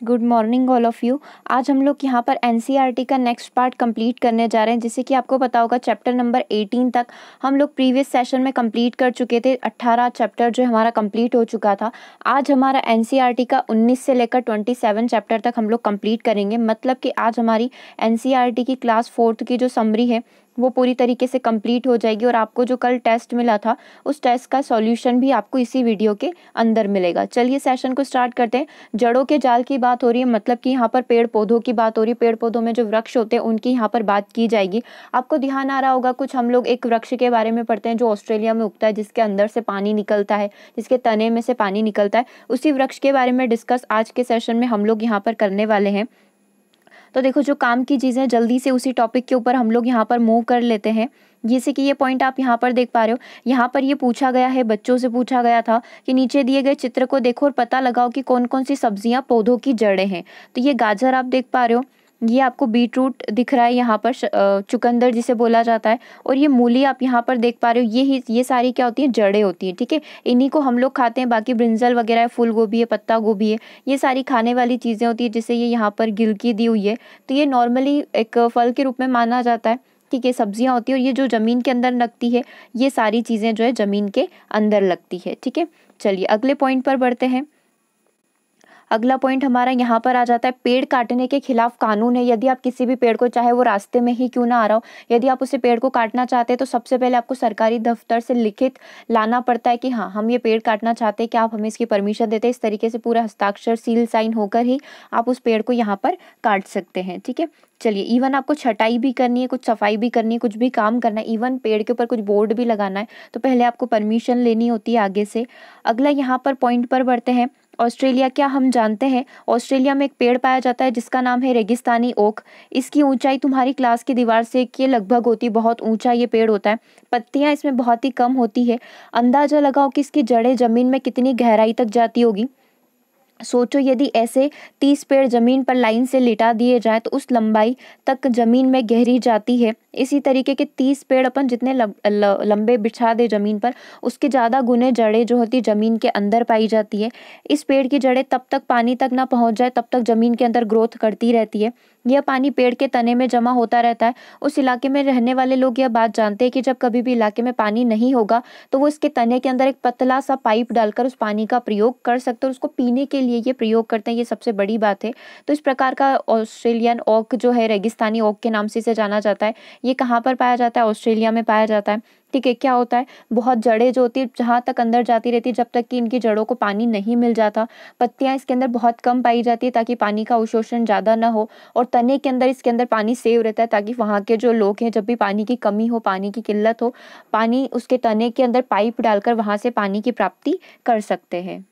Good morning all of you. आज हम लोग यहाँ पर एनसीईआरटी का नेक्स्ट पार्ट कंप्लीट करने जा रहे हैं। जैसे कि आपको पता होगा चैप्टर नंबर 18 तक हम लोग प्रीवियस सेशन में कंप्लीट कर चुके थे। 18 चैप्टर जो हमारा कंप्लीट हो चुका था। आज हमारा एनसीईआरटी का 19 से लेकर 27 चैप्टर तक हम लोग कंप्लीट करेंगे। मतलब कि आज हमारी एनसीईआरटी की क्लास 4th की जो समरी है वो पूरी तरीके से कंप्लीट हो जाएगी और आपको जो कल टेस्ट मिला था उस टेस्ट का सॉल्यूशन भी आपको इसी वीडियो के अंदर मिलेगा। चलिए सेशन को स्टार्ट करते हैं। जड़ों के जाल की बात हो रही है, मतलब कि यहाँ पर पेड़ पौधों की बात हो रही है। पेड़ पौधों में जो वृक्ष होते हैं उनकी यहाँ पर बात की जाएगी। आपको ध्यान आ रहा होगा कुछ हम लोग एक वृक्ष के बारे में पढ़ते हैं जो ऑस्ट्रेलिया में उगता है, जिसके अंदर से पानी निकलता है, जिसके तने में से पानी निकलता है। उसी वृक्ष के बारे में डिस्कस आज के सेशन में हम लोग यहाँ पर करने वाले हैं। तो देखो जो काम की चीज़ें जल्दी से उसी टॉपिक के ऊपर हम लोग यहाँ पर मूव कर लेते हैं। जैसे कि ये पॉइंट आप यहाँ पर देख पा रहे हो, यहाँ पर ये पूछा गया है, बच्चों से पूछा गया था कि नीचे दिए गए चित्र को देखो और पता लगाओ कि कौन कौन सी सब्जियां पौधों की जड़ें हैं। तो ये गाजर आप देख पा रहे हो, ये आपको बीट रूट दिख रहा है, यहाँ पर चुकंदर जिसे बोला जाता है, और ये मूली आप यहाँ पर देख पा रहे हो। ये सारी क्या होती है, जड़ें होती हैं। ठीक है, इन्हीं को हम लोग खाते हैं। बाकी ब्रिंजल वगैरह है, फूल गोभी है, पत्ता गोभी है, ये सारी खाने वाली चीज़ें होती है। जैसे ये यहाँ पर गिलकी दी हुई है, तो ये नॉर्मली एक फल के रूप में माना जाता है। ठीक है, सब्जियां होती है। और ये जो ज़मीन के अंदर लगती है, ये सारी चीज़ें जो है ज़मीन के अंदर लगती है। ठीक है, चलिए अगले पॉइंट पर बढ़ते हैं। अगला पॉइंट हमारा यहाँ पर आ जाता है, पेड़ काटने के खिलाफ कानून है। यदि आप किसी भी पेड़ को, चाहे वो रास्ते में ही क्यों ना आ रहा हो, यदि आप उसे पेड़ को काटना चाहते हैं तो सबसे पहले आपको सरकारी दफ्तर से लिखित लाना पड़ता है कि हाँ हम ये पेड़ काटना चाहते हैं, कि आप हमें इसकी परमिशन देते हैं। इस तरीके से पूरा हस्ताक्षर सील साइन होकर ही आप उस पेड़ को यहाँ पर काट सकते हैं। ठीक है, चलिए इवन आपको छटाई भी करनी है, कुछ सफाई भी करनी है, कुछ भी काम करना है, इवन पेड़ के ऊपर कुछ बोर्ड भी लगाना है, तो पहले आपको परमिशन लेनी होती है आगे से। अगला यहाँ पर पॉइंट पर बढ़ते हैं। ऑस्ट्रेलिया, क्या हम जानते हैं ऑस्ट्रेलिया में एक पेड़ पाया जाता है जिसका नाम है रेगिस्तानी ओक। इसकी ऊंचाई तुम्हारी क्लास की दीवार से के लगभग होती है, बहुत ऊंचा ये पेड़ होता है। पत्तियां इसमें बहुत ही कम होती है। अंदाजा लगाओ कि इसकी जड़ें जमीन में कितनी गहराई तक जाती होगी। सोचो यदि ऐसे 30 पेड़ जमीन पर लाइन से लिटा दिए जाए तो उस लंबाई तक जमीन में गहरी जाती है। इसी तरीके के 30 पेड़ अपन जितने लंबे बिछा दे जमीन पर, उसके ज़्यादा गुने जड़ें जो होती जमीन के अंदर पाई जाती है। इस पेड़ की जड़ें तब तक पानी तक ना पहुंच जाए तब तक जमीन के अंदर ग्रोथ करती रहती है। यह पानी पेड़ के तने में जमा होता रहता है। उस इलाके में रहने वाले लोग यह बात जानते हैं कि जब कभी भी इलाके में पानी नहीं होगा तो वो इसके तने के अंदर एक पतला सा पाइप डालकर उस पानी का प्रयोग कर सकते हैं और उसको पीने के लिए ये प्रयोग करते हैं। ये सबसे बड़ी बात है। तो इस प्रकार का ऑस्ट्रेलियन ओक जो है, रेगिस्तानी ओक के नाम से इसे जाना जाता है। ये कहाँ पर पाया जाता है, ऑस्ट्रेलिया में पाया जाता है। ठीक है, क्या होता है, बहुत जड़ें जो होती है जहाँ तक अंदर जाती रहती है जब तक कि इनकी जड़ों को पानी नहीं मिल जाता। पत्तियां इसके अंदर बहुत कम पाई जाती है ताकि पानी का अवशोषण ज़्यादा ना हो, और तने के अंदर इसके अंदर पानी सेव रहता है ताकि वहाँ के जो लोग हैं जब भी पानी की कमी हो, पानी की किल्लत हो, पानी उसके तने के अंदर पाइप डालकर वहाँ से पानी की प्राप्ति कर सकते हैं।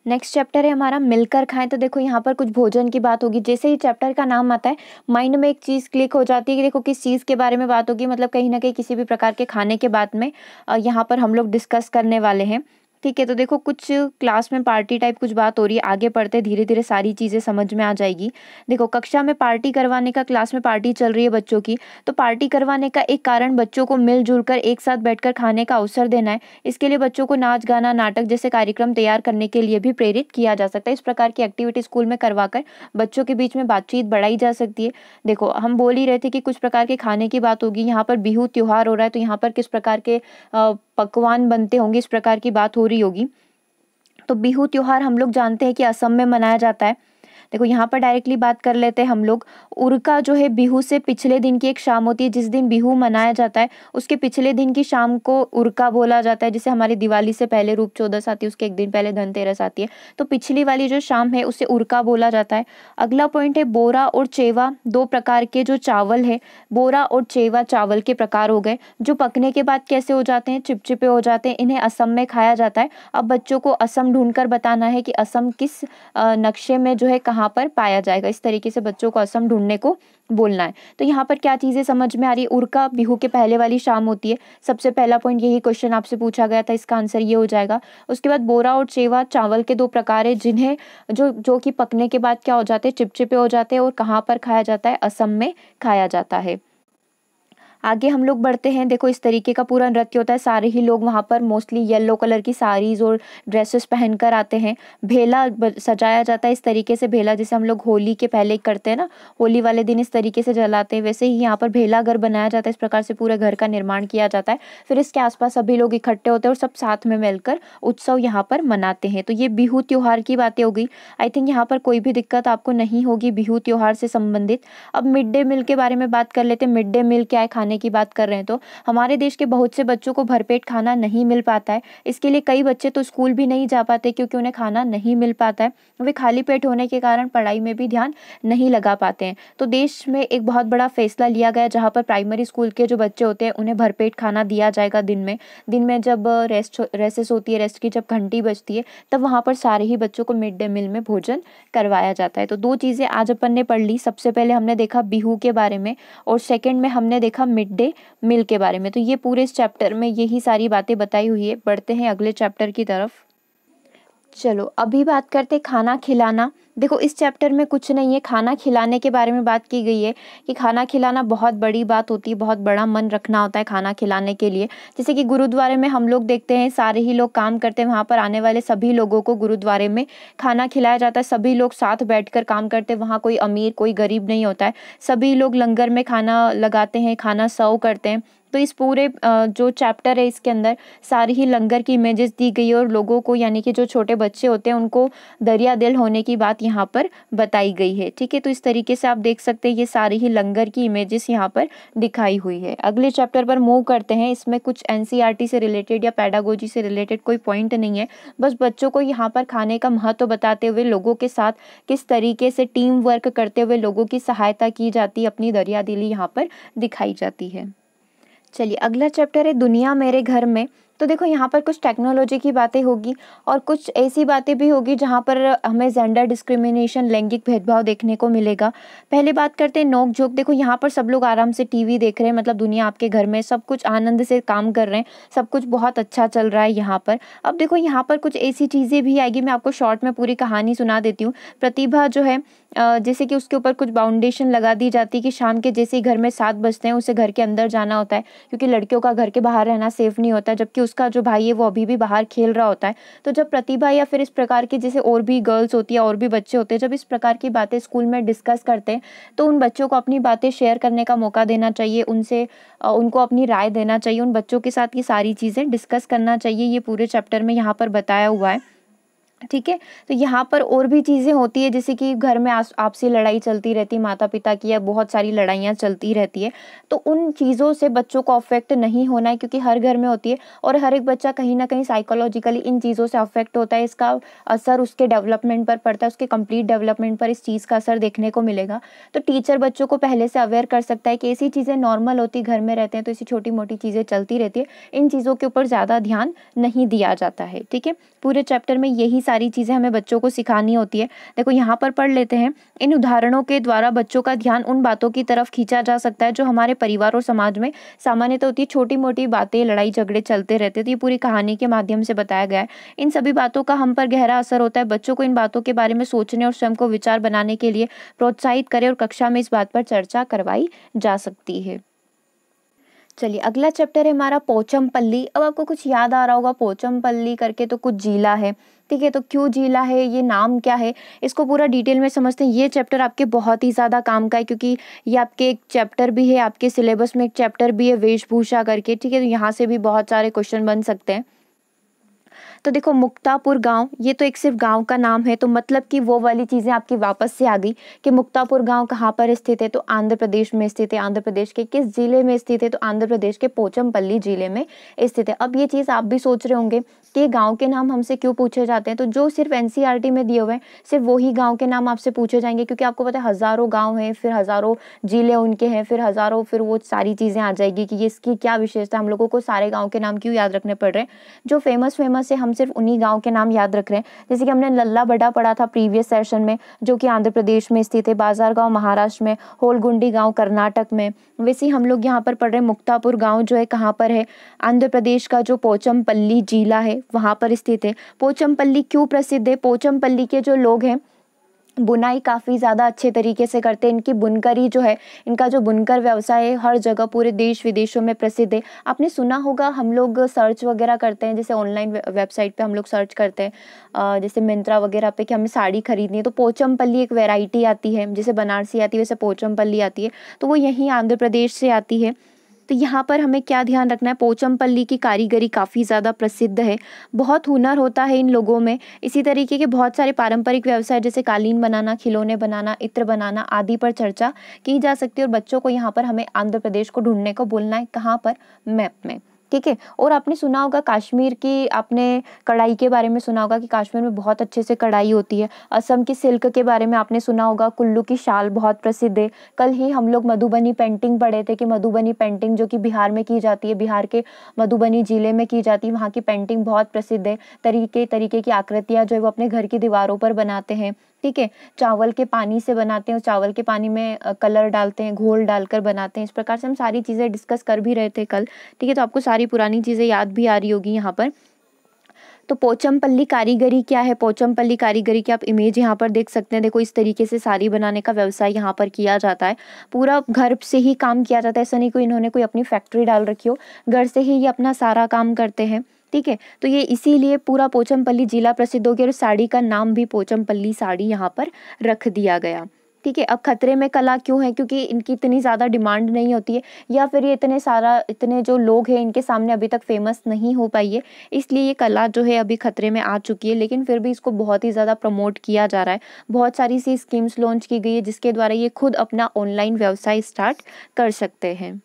नेक्स्ट चैप्टर है हमारा मिलकर खाएं। तो देखो यहाँ पर कुछ भोजन की बात होगी। जैसे ही चैप्टर का नाम आता है माइंड में एक चीज़ क्लिक हो जाती है कि देखो किस चीज़ के बारे में बात होगी, मतलब कहीं ना कहीं किसी भी प्रकार के खाने के बारे में यहाँ पर हम लोग डिस्कस करने वाले हैं। ठीक है, तो देखो कुछ क्लास में पार्टी टाइप कुछ बात हो रही है। आगे पढ़ते धीरे धीरे सारी चीज़ें समझ में आ जाएगी। देखो कक्षा में पार्टी करवाने का, क्लास में पार्टी चल रही है बच्चों की, तो पार्टी करवाने का एक कारण बच्चों को मिलजुल कर एक साथ बैठकर खाने का अवसर देना है। इसके लिए बच्चों को नाच गाना नाटक जैसे कार्यक्रम तैयार करने के लिए भी प्रेरित किया जा सकता है। इस प्रकार की एक्टिविटी स्कूल में करवाकर बच्चों के बीच में बातचीत बढ़ाई जा सकती है। देखो हम बोल ही रहे थे कि कुछ प्रकार के खाने की बात होगी। यहाँ पर बिहू त्योहार हो रहा है, तो यहाँ पर किस प्रकार के पकवान बनते होंगे, इस प्रकार की बात हो रही होगी। तो बिहू त्योहार हम लोग जानते हैं कि असम में मनाया जाता है। देखो यहाँ पर डायरेक्टली बात कर लेते हैं हम लोग। उरका जो है बिहू से पिछले दिन की एक शाम होती है। जिस दिन बिहू मनाया जाता है उसके पिछले दिन की शाम को उरका बोला जाता है। जैसे हमारी दिवाली से पहले रूप चौदस आती है, उसके एक दिन पहले धनतेरस आती है, तो पिछली वाली जो शाम है उसे उरका बोला जाता है। अगला पॉइंट है बोरा और चेवा, दो प्रकार के जो चावल है, बोरा और चेवा चावल के प्रकार हो गए जो पकने के बाद कैसे हो जाते हैं, चिपचिपे हो जाते हैं। इन्हें असम में खाया जाता है। अब बच्चों को असम ढूंढकर बताना है कि असम किस नक्शे में जो है कहाँ पर पाया जाएगा। इस तरीके से बच्चों को असम ढूंढने को बोलना है। तो यहाँ पर क्या चीजें समझ में आ रही है, उरका बिहू के पहले वाली शाम होती है। सबसे पहला पॉइंट यही क्वेश्चन आपसे पूछा गया था, इसका आंसर ये हो जाएगा। उसके बाद बोरा और चेवा चावल के दो प्रकार है जिन्हें जो कि पकने के बाद क्या हो जाते हैं, चिपचिपे हो जाते हैं, और कहाँ पर खाया जाता है, असम में खाया जाता है। आगे हम लोग बढ़ते हैं। देखो इस तरीके का पूरा नृत्य होता है, सारे ही लोग वहाँ पर मोस्टली येलो कलर की साड़ीज और ड्रेसेस पहनकर आते हैं। भेला सजाया जाता है इस तरीके से, भेला जैसे हम लोग होली के पहले करते हैं ना, होली वाले दिन इस तरीके से जलाते हैं, वैसे ही यहाँ पर भेला घर बनाया जाता है। इस प्रकार से पूरे घर का निर्माण किया जाता है। फिर इसके आसपास सभी लोग इकट्ठे होते हैं और सब साथ में मिलकर उत्सव यहाँ पर मनाते हैं। तो ये बिहू त्योहार की बातें हो गई। आई थिंक यहाँ पर कोई भी दिक्कत आपको नहीं होगी बिहू त्योहार से संबंधित। अब मिड डे मील के बारे में बात कर लेते हैं। मिड डे मील क्या है, खाने की बात कर रहे हैं तो हमारे देश के बहुत से बच्चों को भरपेट खाना नहीं मिल पाता है। इसके लिए कई बच्चे तो स्कूल भी नहीं जा पाते क्योंकि उन्हें खाना नहीं मिल पाता है। वे खाली पेट होने के कारण पढ़ाई में भी ध्यान नहीं लगा पाते हैं। तो देश में एक बहुत बड़ा फैसला लिया गया जहाँ पर प्राइमरी स्कूल के जो बच्चे होते हैं उन्हें भरपेट खाना दिया जाएगा। दिन में जब रेसेस होती है, रेस्ट की जब घंटी बजती है, तब वहाँ पर सारे ही बच्चों को मिड डे मील में भोजन करवाया जाता है। तो दो चीज़ें आज अपन ने पढ़ ली। सबसे पहले हमने देखा बिहू के बारे में और सेकंड में हमने देखा मिड डे मील के बारे में। तो ये पूरे इस चैप्टर में यही सारी बातें बताई हुई है। बढ़ते हैं अगले चैप्टर की तरफ। चलो अभी बात करते हैं खाना खिलाना। देखो इस चैप्टर में कुछ नहीं है, खाना खिलाने के बारे में बात की गई है कि खाना खिलाना बहुत बड़ी बात होती है, बहुत बड़ा मन रखना होता है खाना खिलाने के लिए। जैसे कि गुरुद्वारे में हम लोग देखते हैं सारे ही लोग काम करते हैं, वहाँ पर आने वाले सभी लोगों को गुरुद्वारे में खाना खिलाया जाता है। सभी लोग साथ बैठकर काम करते हैं, वहाँ कोई अमीर कोई गरीब नहीं होता है। सभी लोग लंगर में खाना लगाते हैं, खाना सर्व करते हैं। तो इस पूरे जो चैप्टर है इसके अंदर सारी ही लंगर की इमेजेस दी गई है और लोगों को यानी कि जो छोटे बच्चे होते हैं उनको दरिया दिल होने की बात यहाँ पर बताई गई है। ठीक है, तो इस तरीके से आप देख सकते हैं ये सारी ही लंगर की इमेजेस यहाँ पर दिखाई हुई है। अगले चैप्टर पर मूव करते हैं। इसमें कुछ एनसीईआरटी से रिलेटेड या पेडागोजी से रिलेटेड कोई पॉइंट नहीं है, बस बच्चों को यहाँ पर खाने का महत्व बताते हुए लोगों के साथ किस तरीके से टीम वर्क करते हुए लोगों की सहायता की जाती है, अपनी दरिया दिली यहाँ पर दिखाई जाती है। चलिए अगला चैप्टर है दुनिया मेरे घर में। तो देखो यहाँ पर कुछ टेक्नोलॉजी की बातें होगी और कुछ ऐसी बातें भी होगी जहाँ पर हमें जेंडर डिस्क्रिमिनेशन, लैंगिक भेदभाव देखने को मिलेगा। पहले बात करते हैं नोक झोंक। देखो यहाँ पर सब लोग आराम से टीवी देख रहे हैं, मतलब दुनिया आपके घर में, सब कुछ आनंद से काम कर रहे हैं, सब कुछ बहुत अच्छा चल रहा है यहाँ पर। अब देखो यहाँ पर कुछ ऐसी चीज़ें भी आएगी, मैं आपको शॉर्ट में पूरी कहानी सुना देती हूँ। प्रतिभा जो है जैसे कि उसके ऊपर कुछ बाउंडेशन लगा दी जाती है कि शाम के जैसे ही घर में 7 बजते हैं उसे घर के अंदर जाना होता है, क्योंकि लड़कियों का घर के बाहर रहना सेफ नहीं होता, जबकि उसका जो भाई है वो अभी भी बाहर खेल रहा होता है। तो जब प्रतिभा या फिर इस प्रकार की जैसे और भी गर्ल्स होती है और भी बच्चे होते हैं, जब इस प्रकार की बातें स्कूल में डिस्कस करते हैं तो उन बच्चों को अपनी बातें शेयर करने का मौका देना चाहिए, उनको अपनी राय देना चाहिए, उन बच्चों के साथ ये सारी चीज़ें डिस्कस करना चाहिए। ये पूरे चैप्टर में यहाँ पर बताया हुआ है। ठीक है, तो यहाँ पर और भी चीज़ें होती है जैसे कि घर में आपसी लड़ाई चलती रहती है, माता पिता की या बहुत सारी लड़ाइयाँ चलती रहती है। तो उन चीज़ों से बच्चों को अफेक्ट नहीं होना है, क्योंकि हर घर में होती है और हर एक बच्चा कहीं ना कहीं साइकोलॉजिकली इन चीज़ों से अफेक्ट होता है। इसका असर उसके डेवलपमेंट पर पड़ता है, उसके कंप्लीट डेवलपमेंट पर इस चीज़ का असर देखने को मिलेगा। तो टीचर बच्चों को पहले से अवेयर कर सकता है कि ऐसी चीज़ें नॉर्मल होती, घर में रहते हैं तो ऐसी छोटी मोटी चीज़ें चलती रहती है, इन चीज़ों के ऊपर ज़्यादा ध्यान नहीं दिया जाता है। ठीक है, पूरे चैप्टर में यही सारी चीज़ें हमें बच्चों को सिखानी होती है। देखो यहाँ पर पढ़ लेते हैं। इन उदाहरणों के द्वारा बच्चों का ध्यान उन बातों की तरफ खींचा जा सकता है जो हमारे परिवार और समाज में सामान्यतः होती है। छोटी मोटी बातें, लड़ाई झगड़े चलते रहते हैं, तो ये पूरी कहानी के माध्यम से बताया गया है। इन सभी बातों का हम पर गहरा असर होता है। बच्चों को इन बातों के बारे में सोचने और स्वयं को विचार बनाने के लिए प्रोत्साहित करें और कक्षा में इस बात पर चर्चा करवाई जा सकती है। चलिए अगला चैप्टर है हमारा पोचमपल्ली। अब आपको कुछ याद आ रहा होगा पोचमपल्ली करके, तो कुछ जिला है। ठीक है, तो क्यों जिला है, ये नाम क्या है, इसको पूरा डिटेल में समझते हैं। ये चैप्टर आपके बहुत ही ज़्यादा काम का है, क्योंकि ये आपके एक चैप्टर भी है, आपके सिलेबस में एक चैप्टर भी है वेशभूषा करके। ठीक है, तो यहाँ से भी बहुत सारे क्वेश्चन बन सकते हैं। तो देखो मुक्तापुर गांव, ये तो एक सिर्फ गांव का नाम है, तो मतलब कि वो वाली चीज़ें आपकी वापस से आ गई कि मुक्तापुर गांव कहाँ पर स्थित है, तो आंध्र प्रदेश में स्थित है। आंध्र प्रदेश के किस जिले में स्थित है, तो आंध्र प्रदेश के पोचमपल्ली जिले में स्थित है। अब ये चीज़ आप भी सोच रहे होंगे कि गाँव के नाम हमसे क्यों पूछे जाते हैं, तो जो सिर्फ एनसीईआरटी में दिए हुए हैं सिर्फ वही गाँव के नाम आपसे पूछे जाएंगे, क्योंकि आपको पता है हज़ारों गाँव हैं, फिर हज़ारों जिले उनके हैं, फिर हज़ारों, फिर वो सारी चीज़ें आ जाएगी कि ये इसकी क्या विशेषता, हम लोगों को सारे गाँव के नाम क्यों याद रखने पड़ रहे हैं। जो फेमस है हम सिर्फ उन्हीं गाँव के नाम याद रख रहे हैं। जैसे कि हमने लल्ला बड़ा पढ़ा था प्रीवियस सेशन में, जो कि आंध्र प्रदेश में स्थित है, बाजार गांव महाराष्ट्र में, होलगुंडी गांव कर्नाटक में। वैसे ही हम लोग यहाँ पर पढ़ रहे हैं मुक्तापुर गांव जो है कहाँ पर है, आंध्र प्रदेश का जो पोचमपल्ली जिला है वहाँ पर स्थित है। पोचमपल्ली क्यों प्रसिद्ध है, पोचमपल्ली के जो लोग हैं बुनाई काफ़ी ज़्यादा अच्छे तरीके से करते हैं। इनकी बुनकरी जो है, इनका जो बुनकर व्यवसाय है हर जगह पूरे देश विदेशों में प्रसिद्ध है। आपने सुना होगा, हम लोग सर्च वगैरह करते हैं, जैसे ऑनलाइन वेबसाइट पे हम लोग सर्च करते हैं, जैसे मिंत्रा वगैरह पे, कि हमें साड़ी खरीदनी है तो पोचमपल्ली एक वैरायटी आती है, जैसे बनारसी आती है वैसे पोचमपल्ली आती है, तो वो यहीं आंध्र प्रदेश से आती है। तो यहाँ पर हमें क्या ध्यान रखना है, पोचमपल्ली की कारीगरी काफ़ी ज़्यादा प्रसिद्ध है, बहुत हुनर होता है इन लोगों में। इसी तरीके के बहुत सारे पारंपरिक व्यवसाय जैसे कालीन बनाना, खिलौने बनाना, इत्र बनाना आदि पर चर्चा की जा सकती है। और बच्चों को यहाँ पर हमें आंध्र प्रदेश को ढूंढने को बोलना है, कहाँ पर, मैप में, ठीक है। और आपने सुना होगा कश्मीर की, आपने कढ़ाई के बारे में सुना होगा कि कश्मीर में बहुत अच्छे से कढ़ाई होती है। असम की सिल्क के बारे में आपने सुना होगा, कुल्लू की शाल बहुत प्रसिद्ध है। कल ही हम लोग मधुबनी पेंटिंग पढ़े थे कि मधुबनी पेंटिंग जो कि बिहार में की जाती है, बिहार के मधुबनी जिले में की जाती है, वहाँ की पेंटिंग बहुत प्रसिद्ध है। तरीके तरीके की आकृतियाँ जो है वो अपने घर की दीवारों पर बनाते हैं, ठीक है। चावल के पानी से बनाते हैं, चावल के पानी में कलर डालते हैं, घोल डालकर बनाते हैं। इस प्रकार से हम सारी चीज़ें डिस्कस कर भी रहे थे कल, ठीक है। तो आपको सारी पुरानी चीज़ें याद भी आ रही होगी यहाँ पर। तो पोचमपल्ली कारीगरी क्या है, पोचमपल्ली कारीगरी की आप इमेज यहाँ पर देख सकते हैं। देखो, इस तरीके से साड़ी बनाने का व्यवसाय यहाँ पर किया जाता है। पूरा घर से ही काम किया जाता है, ऐसा नहीं कोई इन्होंने कोई अपनी फैक्ट्री डाल रखी हो, घर से ही ये अपना सारा काम करते हैं, ठीक है। तो ये इसीलिए पूरा पोचमपल्ली जिला प्रसिद्ध हो गया और साड़ी का नाम भी पोचमपल्ली साड़ी यहाँ पर रख दिया गया, ठीक है। अब खतरे में कला क्यों है, क्योंकि इनकी इतनी ज़्यादा डिमांड नहीं होती है, या फिर ये इतने जो लोग हैं इनके सामने अभी तक फेमस नहीं हो पाई है, इसलिए ये कला जो है अभी खतरे में आ चुकी है। लेकिन फिर भी इसको बहुत ही ज़्यादा प्रमोट किया जा रहा है, बहुत सारी सी स्कीम्स लॉन्च की गई है जिसके द्वारा ये खुद अपना ऑनलाइन व्यवसाय स्टार्ट कर सकते हैं।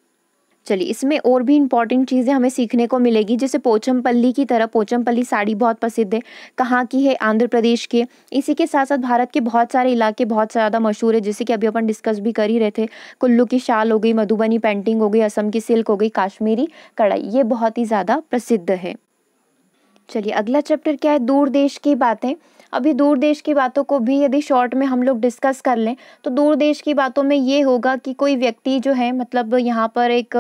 चलिए, इसमें और भी इंपॉर्टेंट चीज़ें हमें सीखने को मिलेगी। जैसे पोचमपल्ली की तरह, पोचमपल्ली साड़ी बहुत प्रसिद्ध है, कहाँ की है, आंध्र प्रदेश की। इसी के साथ साथ भारत के बहुत सारे इलाके बहुत ज़्यादा मशहूर है, जैसे कि अभी अपन डिस्कस भी कर ही रहे थे। कुल्लू की शाल हो गई, मधुबनी पेंटिंग हो गई, असम की सिल्क हो गई, कश्मीरी कढ़ाई, ये बहुत ही ज़्यादा प्रसिद्ध है। चलिए, अगला चैप्टर क्या है, दूर देश की बातें। अभी दूर देश की बातों को भी यदि शॉर्ट में हम लोग डिस्कस कर लें तो दूर देश की बातों में ये होगा कि कोई व्यक्ति जो है, मतलब यहाँ पर एक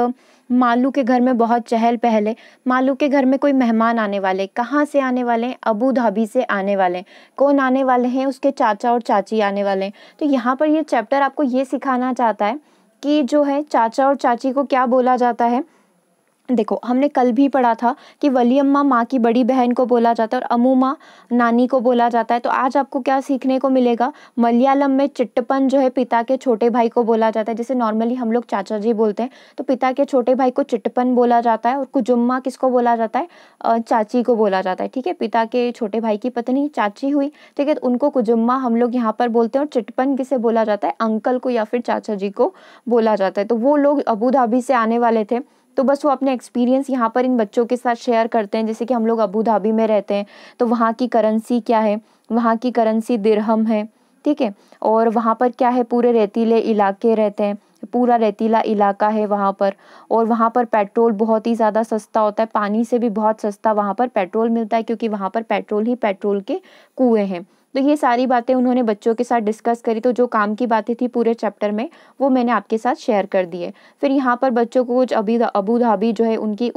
मालू के घर में बहुत चहल पहल है। मालू के घर में कोई मेहमान आने वाले, कहाँ से आने वाले हैं, अबू धाबी से आने वाले हैं। कौन आने वाले हैं, उसके चाचा और चाची आने वाले हैं। तो यहाँ पर ये चैप्टर आपको ये सिखाना चाहता है कि जो है चाचा और चाची को क्या बोला जाता है। देखो, हमने कल भी पढ़ा था कि वलियम्मा माँ की बड़ी बहन को बोला जाता है और अमूमा नानी को बोला जाता है। तो आज आपको क्या सीखने को मिलेगा, मलयालम में चिट्टपन जो है पिता के छोटे भाई को बोला जाता है। जैसे नॉर्मली हम लोग चाचा जी बोलते हैं, तो पिता के छोटे भाई को चिट्टपन बोला जाता है। और कुजुम्मा किसको बोला जाता है, चाची को बोला जाता है, ठीक है। पिता के छोटे भाई की पत्नी चाची हुई, ठीक है, तो उनको कुजुम्मा हम लोग यहाँ पर बोलते हैं। और चिट्टपन किसे बोला जाता है, अंकल को या फिर चाचा जी को बोला जाता है। तो वो लोग अबू धाबी से आने वाले थे, तो बस वो अपने एक्सपीरियंस यहाँ पर इन बच्चों के साथ शेयर करते हैं। जैसे कि हम लोग अबू धाबी में रहते हैं, तो वहाँ की करेंसी क्या है, वहाँ की करेंसी दिरहम है, ठीक है। और वहाँ पर क्या है, पूरे रेतीले इलाके रहते हैं, पूरा रेतीला इलाका है वहाँ पर। और वहाँ पर पेट्रोल बहुत ही ज़्यादा सस्ता होता है, पानी से भी बहुत सस्ता वहाँ पर पेट्रोल मिलता है, क्योंकि वहाँ पर पेट्रोल ही पेट्रोल के कुएँ हैं। तो ये सारी बातें उन्होंने बच्चों के साथ डिस्कस करी। तो जो काम की बातें थी पूरे चैप्टर में, वो मैंने आपके साथ शेयर कर दी है। फिर यहाँ पर बच्चों को कुछ अबू धाबी जो है उनकी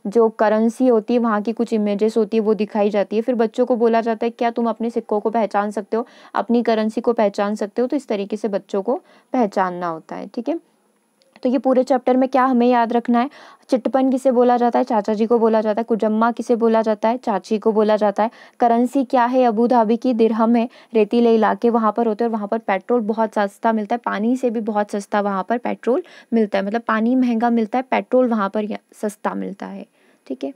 जो करेंसी होती है, वहाँ की कुछ इमेजेस होती है, वो दिखाई जाती है। फिर बच्चों को बोला जाता है क्या तुम अपने सिक्कों को पहचान सकते हो, अपनी करेंसी को पहचान सकते हो। तो इस तरीके से बच्चों को पहचानना होता है, ठीक है। तो ये पूरे चैप्टर में क्या हमें याद रखना है, चिट्टपन किसे बोला जाता है, चाचा जी को बोला जाता है। कुजम्मा किसे बोला जाता है, चाची को बोला जाता है। करेंसी क्या है, अबू धाबी की दिरहम है, रेतीले इलाके वहाँ पर होते हैं। और वहाँ पर पेट्रोल बहुत सस्ता मिलता है, पानी से भी बहुत सस्ता वहाँ पर पेट्रोल मिलता है। मतलब पानी महंगा मिलता है, पेट्रोल वहाँ पर सस्ता मिलता है, ठीक है।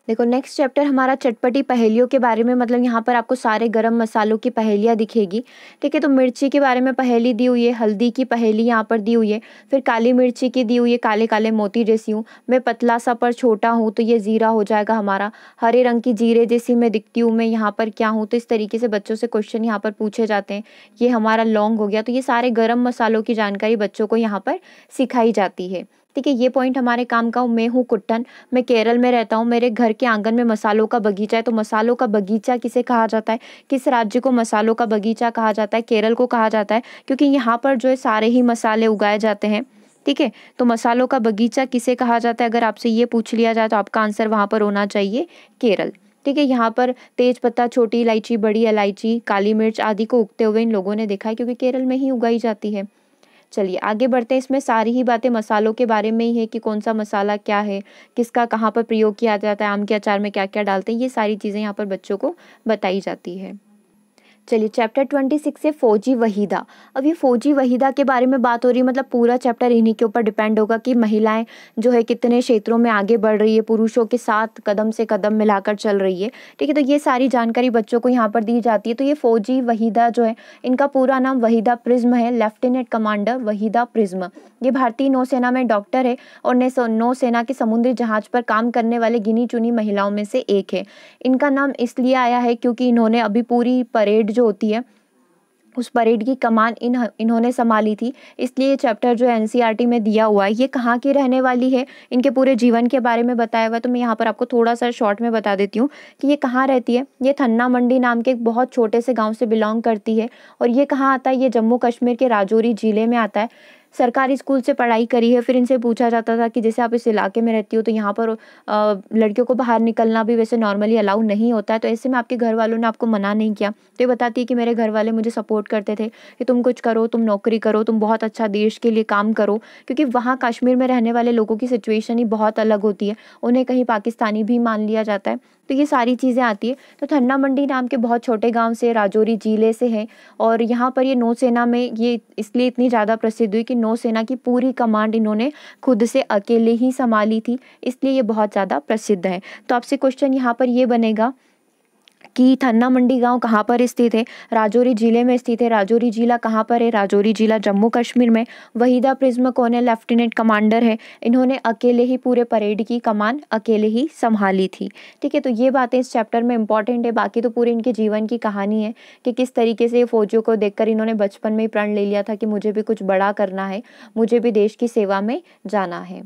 देखो, नेक्स्ट चैप्टर हमारा चटपटी पहेलियों के बारे में, मतलब यहाँ पर आपको सारे गरम मसालों की पहेलियाँ दिखेगी, ठीक है। तो मिर्ची के बारे में पहेली दी हुई है, हल्दी की पहेली यहाँ पर दी हुई है, फिर काली मिर्ची की दी हुई है, काले काले मोती जैसी हूँ, मैं पतला सा पर छोटा हूँ, तो ये जीरा हो जाएगा हमारा। हरे रंग की जीरे जैसी मैं दिखती हूँ, मैं यहाँ पर क्या हूँ। तो इस तरीके से बच्चों से क्वेश्चन यहाँ पर पूछे जाते हैं। ये हमारा लौंग हो गया। तो ये सारे गरम मसालों की जानकारी बच्चों को यहाँ पर सिखाई जाती है, ठीक है। ये पॉइंट हमारे काम का। मैं हूँ कुट्टन, मैं केरल में रहता हूँ, मेरे घर के आंगन में मसालों का बगीचा है। तो मसालों का बगीचा किसे कहा जाता है, किस राज्य को मसालों का बगीचा कहा जाता है, केरल को कहा जाता है, क्योंकि यहाँ पर जो है सारे ही मसाले उगाए जाते हैं, ठीक है। तो मसालों का बगीचा किसे कहा जाता है, अगर आपसे ये पूछ लिया जाए तो आपका आंसर वहाँ पर होना चाहिए केरल, ठीक है, यहाँ पर तेज पत्ता, छोटी इलायची, बड़ी इलायची, काली मिर्च आदि को उगते हुए इन लोगों ने देखा है, क्योंकि केरल में ही उगाई जाती है। चलिए आगे बढ़ते हैं। इसमें सारी ही बातें मसालों के बारे में ही है कि कौन सा मसाला क्या है, किसका कहाँ पर प्रयोग किया जाता है, आम के अचार में क्या क्या डालते हैं, ये सारी चीज़ें यहाँ पर बच्चों को बताई जाती है। चलिए चैप्टर 26 है फौजी वहीदा। अब ये फौजी वहीदा के बारे में बात हो रही है, मतलब पूरा चैप्टर इन्हीं के ऊपर डिपेंड होगा कि महिलाएं जो है कितने क्षेत्रों में आगे बढ़ रही है, पुरुषों के साथ कदम से कदम मिलाकर चल रही है। ठीक है, तो ये सारी जानकारी बच्चों को यहाँ पर दी जाती है। तो ये फौजी वहीदा जो है, इनका पूरा नाम वहीदा प्रिज्म है, लेफ्टिनेंट कमांडर वहीदा प्रिज्म। ये भारतीय नौसेना में डॉक्टर है और नौसेना के समुद्री जहाज पर काम करने वाले गिनी चुनी महिलाओं में से एक है। इनका नाम इसलिए आया है क्योंकि इन्होंने अभी पूरी परेड जो होती है, उस परेड की कमान इन्होंने संभाली थी, इसलिए ये चैप्टर जो एनसीईआरटी में दिया हुआ है। ये कहाँ की रहने वाली है, इनके पूरे जीवन के बारे में बताया हुआ है। तो मैं यहाँ पर आपको थोड़ा सा शॉर्ट में बता देती हूँ कि ये कहाँ रहती है। ये थन्ना मंडी नाम के एक बहुत छोटे से गांव से बिलोंग करती है। और ये कहाँ आता है, ये जम्मू कश्मीर के राजौरी जिले में आता है। सरकारी स्कूल से पढ़ाई करी है। फिर इनसे पूछा जाता था कि जैसे आप इस इलाके में रहती हो, तो यहाँ पर लड़कियों को बाहर निकलना भी वैसे नॉर्मली अलाउ नहीं होता है, तो ऐसे में आपके घर वालों ने आपको मना नहीं किया। तो ये बताती है कि मेरे घर वाले मुझे सपोर्ट करते थे कि तुम कुछ करो, तुम नौकरी करो, तुम बहुत अच्छा देश के लिए काम करो, क्योंकि वहाँ कश्मीर में रहने वाले लोगों की सिचुएशन ही बहुत अलग होती है, उन्हें कहीं पाकिस्तानी भी मान लिया जाता है। तो ये सारी चीज़ें आती है। तो थन्ना मंडी नाम के बहुत छोटे गांव से, राजौरी जिले से है। और यहाँ पर ये नौसेना में ये इसलिए इतनी ज़्यादा प्रसिद्ध हुई कि नौसेना की पूरी कमांड इन्होंने खुद से अकेले ही संभाली थी, इसलिए ये बहुत ज़्यादा प्रसिद्ध है। तो आपसे क्वेश्चन यहाँ पर ये बनेगा कि थन्ना मंडी गांव कहाँ पर स्थित है, राजौरी जिले में स्थित है। राजौरी जिला कहाँ पर है, राजौरी जिला जम्मू कश्मीर में। वहीदा प्रिज्म कौन है, लेफ्टिनेंट कमांडर है। इन्होंने अकेले ही पूरे परेड की कमान अकेले ही संभाली थी। ठीक है, तो ये बातें इस चैप्टर में इंपॉर्टेंट है। बाकी तो पूरे इनके जीवन की कहानी है कि किस तरीके से फौजियों को देखकर इन्होंने बचपन में ही प्रण ले लिया था कि मुझे भी कुछ बड़ा करना है, मुझे भी देश की सेवा में जाना है।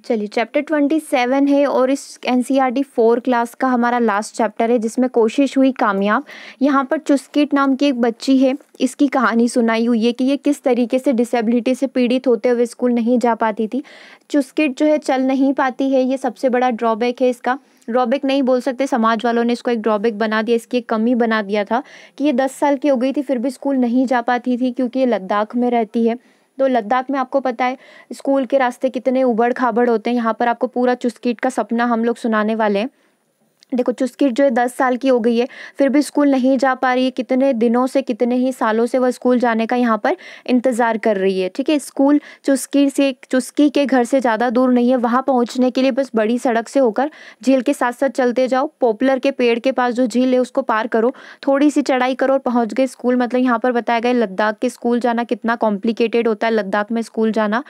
चलिए चैप्टर 27 है और इस एनसीईआरटी 4 क्लास का हमारा लास्ट चैप्टर है, जिसमें कोशिश हुई कामयाब। यहाँ पर चुस्किट नाम की एक बच्ची है, इसकी कहानी सुनाई हुई है कि ये किस तरीके से डिसेबिलिटी से पीड़ित होते हुए स्कूल नहीं जा पाती थी। चुस्किट जो है चल नहीं पाती है, ये सबसे बड़ा ड्रॉबैक है इसका। ड्रॉबैक नहीं बोल सकते, समाज वालों ने इसको एक ड्रॉबैक बना दिया, इसकी एक कमी बना दिया था कि ये 10 साल की हो गई थी फिर भी स्कूल नहीं जा पाती थी, क्योंकि ये लद्दाख में रहती है। तो लद्दाख में आपको पता है स्कूल के रास्ते कितने उबड़ खाबड़ होते हैं। यहाँ पर आपको पूरा चुस्किट का सपना हम लोग सुनाने वाले हैं। देखो चुस्किट जो है 10 साल की हो गई है, फिर भी स्कूल नहीं जा पा रही है। कितने दिनों से, कितने ही सालों से वह स्कूल जाने का यहाँ पर इंतज़ार कर रही है। ठीक है, स्कूल चुस्की के घर से ज़्यादा दूर नहीं है। वहाँ पहुँचने के लिए बस बड़ी सड़क से होकर झील के साथ साथ चलते जाओ। पॉपुलर के पेड़ के पास जो झील है उसको पार करो, थोड़ी सी चढ़ाई करो और पहुँच गए स्कूल। मतलब यहाँ पर बताया गया लद्दाख के स्कूल जाना कितना कॉम्प्लिकेटेड होता है, लद्दाख में स्कूल जाना।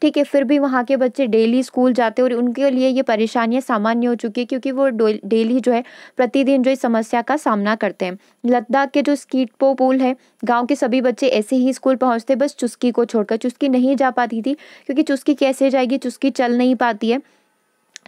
ठीक है, फिर भी वहाँ के बच्चे डेली स्कूल जाते हैं और उनके लिए ये परेशानियाँ सामान्य हो चुकी है, क्योंकि वो डेली जो है प्रतिदिन जो इस समस्या का सामना करते हैं। लद्दाख के जो स्कीटपो पुल है, गांव के सभी बच्चे ऐसे ही स्कूल पहुंचते, बस चुस्की को छोड़कर। चुस्की नहीं जा पाती थी, क्योंकि चुस्की कैसे जाएगी, चुस्की चल नहीं पाती है।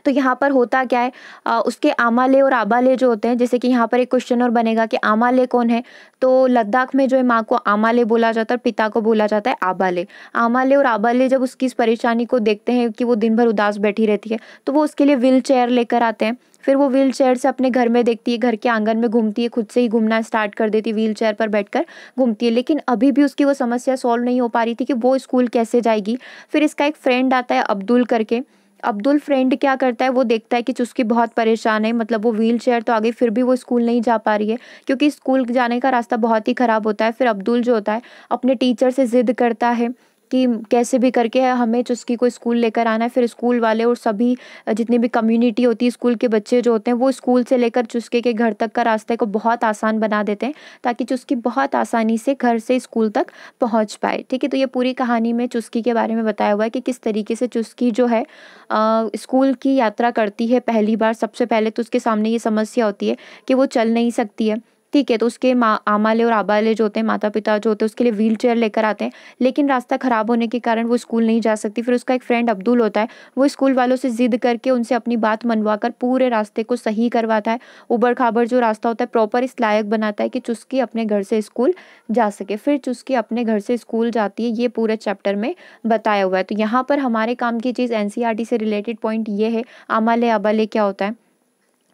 तो यहाँ पर होता क्या है, उसके आमाले और आबाले जो होते हैं, जैसे कि यहाँ पर एक क्वेश्चन और बनेगा कि आमाले कौन है। तो लद्दाख में जो है माँ को आमाले बोला जाता है और पिता को बोला जाता है आबाले। आमाले और आबाले जब उसकी इस परेशानी को देखते हैं कि वो दिन भर उदास बैठी रहती है, तो वो उसके लिए व्हील चेयर लेकर आते हैं। फिर वो व्हील चेयर से अपने घर में देखती है, घर के आंगन में घूमती है, खुद से ही घूमना स्टार्ट कर देती है, व्हील चेयर पर बैठकर घूमती है। लेकिन अभी भी उसकी वो समस्या सॉल्व नहीं हो पा रही थी कि वो स्कूल कैसे जाएगी। फिर इसका एक फ्रेंड आता है अब्दुल करके। अब्दुल फ्रेंड क्या करता है, वो देखता है कि चुस्की बहुत परेशान है, मतलब वो व्हील चेयर तो आ गई फिर भी वो स्कूल नहीं जा पा रही है, क्योंकि स्कूल जाने का रास्ता बहुत ही ख़राब होता है। फिर अब्दुल जो होता है अपने टीचर से ज़िद करता है कि कैसे भी करके हमें चुस्की को स्कूल लेकर आना है। फिर स्कूल वाले और सभी जितनी भी कम्युनिटी होती है, स्कूल के बच्चे जो होते हैं, वो स्कूल से लेकर चुस्की के घर तक का रास्ते को बहुत आसान बना देते हैं, ताकि चुस्की बहुत आसानी से घर से स्कूल तक पहुंच पाए। ठीक है, तो ये पूरी कहानी में चुस्की के बारे में बताया हुआ है कि किस तरीके से चुस्की जो है स्कूल की यात्रा करती है पहली बार। सबसे पहले तो उसके सामने ये समस्या होती है कि वो चल नहीं सकती है। ठीक है, तो उसके आमाले और आबाले जो होते हैं, माता पिता जो होते हैं, उसके लिए व्हील चेयर लेकर आते हैं, लेकिन रास्ता ख़राब होने के कारण वो स्कूल नहीं जा सकती। फिर उसका एक फ्रेंड अब्दुल होता है, वो स्कूल वालों से ज़िद करके उनसे अपनी बात मनवा कर पूरे रास्ते को सही करवाता है। उबड़ खाबड़ जो रास्ता होता है प्रॉपर इस लायक बनाता है कि चुस्की अपने घर से स्कूल जा सके। फिर चुस्की अपने घर से स्कूल जाती है, ये पूरे चैप्टर में बताया हुआ है। तो यहाँ पर हमारे काम की चीज़ एनसीईआरटी से रिलेटेड पॉइंट ये है, आमाले आबाले क्या होता है।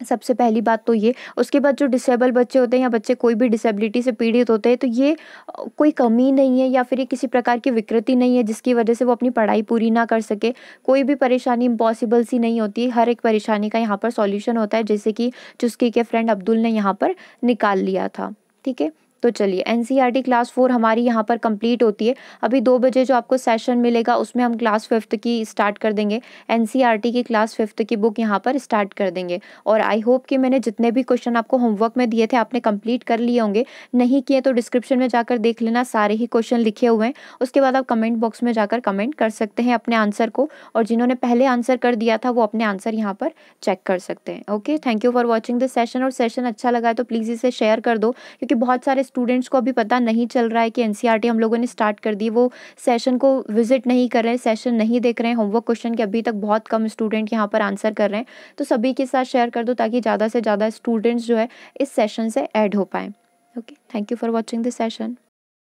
सबसे पहली बात तो ये। उसके बाद जो डिसेबल बच्चे होते हैं या बच्चे कोई भी डिसेबिलिटी से पीड़ित होते हैं, तो ये कोई कमी नहीं है या फिर ये किसी प्रकार की विकृति नहीं है जिसकी वजह से वो अपनी पढ़ाई पूरी ना कर सके। कोई भी परेशानी इम्पॉसिबल सी नहीं होती है, हर एक परेशानी का यहाँ पर सॉल्यूशन होता है, जैसे कि चुस्की के फ्रेंड अब्दुल ने यहाँ पर निकाल लिया था। ठीक है, तो चलिए एनसीईआरटी क्लास 4 हमारी यहाँ पर कंप्लीट होती है। अभी 2 बजे जो आपको सेशन मिलेगा उसमें हम क्लास 5th की स्टार्ट कर देंगे, एनसीईआरटी की क्लास 5th की बुक यहाँ पर स्टार्ट कर देंगे। और आई होप कि मैंने जितने भी क्वेश्चन आपको होमवर्क में दिए थे आपने कंप्लीट कर लिए होंगे। नहीं किए तो डिस्क्रिप्शन में जाकर देख लेना, सारे ही क्वेश्चन लिखे हुए हैं। उसके बाद आप कमेंट बॉक्स में जाकर कमेंट कर सकते हैं अपने आंसर को, और जिन्होंने पहले आंसर कर दिया था वो अपने आंसर यहाँ पर चेक कर सकते हैं। Okay, thank you for watching this session. और सेशन अच्छा लगा है तो प्लीज़ इसे शेयर कर दो, क्योंकि बहुत सारे स्टूडेंट्स को अभी पता नहीं चल रहा है कि एनसीईआरटी हम लोगों ने स्टार्ट कर दी, वो सेशन को विजिट नहीं कर रहे हैं, सेशन नहीं देख रहे हैं, होमवर्क क्वेश्चन के अभी तक बहुत कम स्टूडेंट यहाँ पर आंसर कर रहे हैं। तो सभी के साथ शेयर कर दो ताकि ज़्यादा से ज़्यादा स्टूडेंट्स जो है इस सेशन से ऐड हो पाएँ। Okay, thank you for watching this session.